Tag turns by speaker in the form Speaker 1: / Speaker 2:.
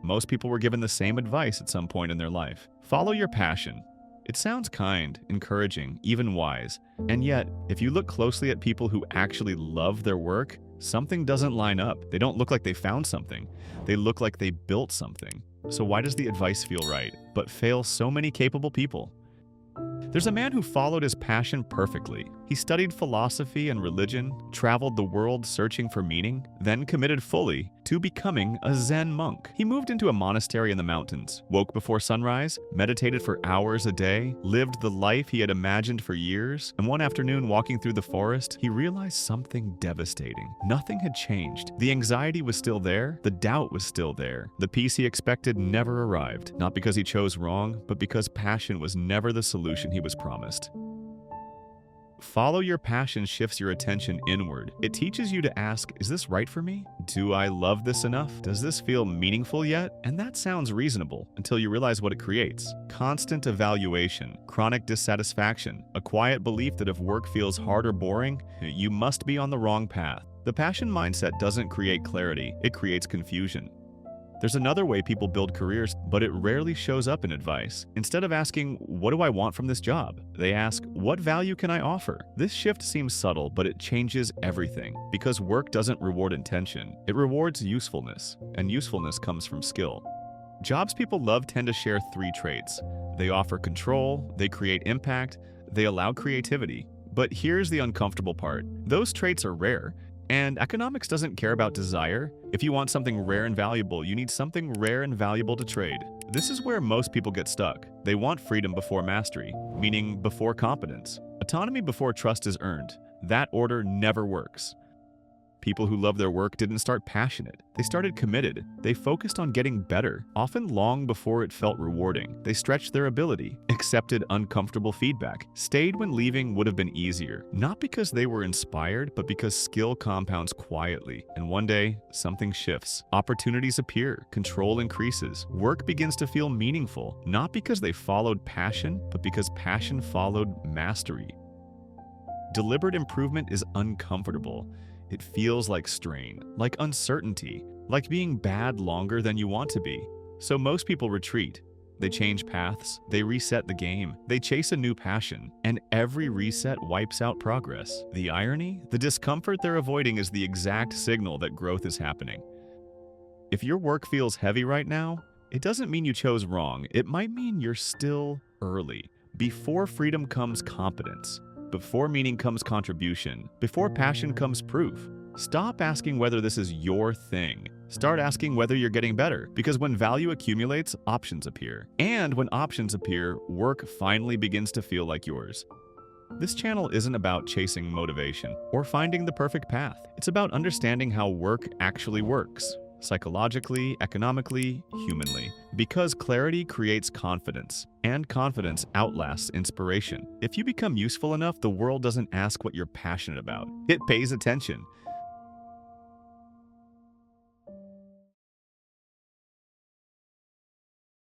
Speaker 1: Most people were given the same advice at some point in their life. Follow your passion. It sounds kind, encouraging, even wise. And yet, if you look closely at people who actually love their work, something doesn't line up. They don't look like they found something. They look like they built something. So why does the advice feel right, but fail so many capable people? There's a man who followed his passion perfectly. He studied philosophy and religion, traveled the world searching for meaning, then committed fully to becoming a Zen monk. He moved into a monastery in the mountains, woke before sunrise, meditated for hours a day, lived the life he had imagined for years, and one afternoon walking through the forest, he realized something devastating. Nothing had changed. The anxiety was still there, the doubt was still there. The peace he expected never arrived, not because he chose wrong, but because passion was never the solution he was promised. Follow your passion shifts your attention inward. It teaches you to ask, is this right for me? Do I love this enough? Does this feel meaningful yet? And that sounds reasonable until you realize what it creates. Constant evaluation, chronic dissatisfaction, a quiet belief that if work feels hard or boring, you must be on the wrong path. The passion mindset doesn't create clarity, it creates confusion. There's another way people build careers, but it rarely shows up in advice. Instead of asking, what do I want from this job? They ask, what value can I offer? This shift seems subtle, but it changes everything. Because work doesn't reward intention, it rewards usefulness, and usefulness comes from skill. Jobs people love tend to share three traits. They offer control, they create impact, they allow creativity. But here's the uncomfortable part. Those traits are rare. And economics doesn't care about desire. If you want something rare and valuable, you need something rare and valuable to trade. This is where most people get stuck. They want freedom before mastery, meaning before competence. Autonomy before trust is earned. That order never works. People who love their work didn't start passionate. They started committed. They focused on getting better, often long before it felt rewarding. They stretched their ability, accepted uncomfortable feedback, stayed when leaving would have been easier. Not because they were inspired, but because skill compounds quietly. And one day, something shifts. Opportunities appear, control increases, work begins to feel meaningful, not because they followed passion, but because passion followed mastery. Deliberate improvement is uncomfortable. It feels like strain, like uncertainty, like being bad longer than you want to be. So most people retreat. They change paths, they reset the game, they chase a new passion, and every reset wipes out progress. The irony? The discomfort they're avoiding is the exact signal that growth is happening. If your work feels heavy right now, it doesn't mean you chose wrong. It might mean you're still early. Before freedom comes competence. Before meaning comes contribution. Before passion comes proof. Stop asking whether this is your thing. Start asking whether you're getting better, because when value accumulates, options appear. And when options appear, work finally begins to feel like yours. This channel isn't about chasing motivation or finding the perfect path. It's about understanding how work actually works. Psychologically, economically, humanly. Because clarity creates confidence, and confidence outlasts inspiration. If you become useful enough, the world doesn't ask what you're passionate about. It pays attention.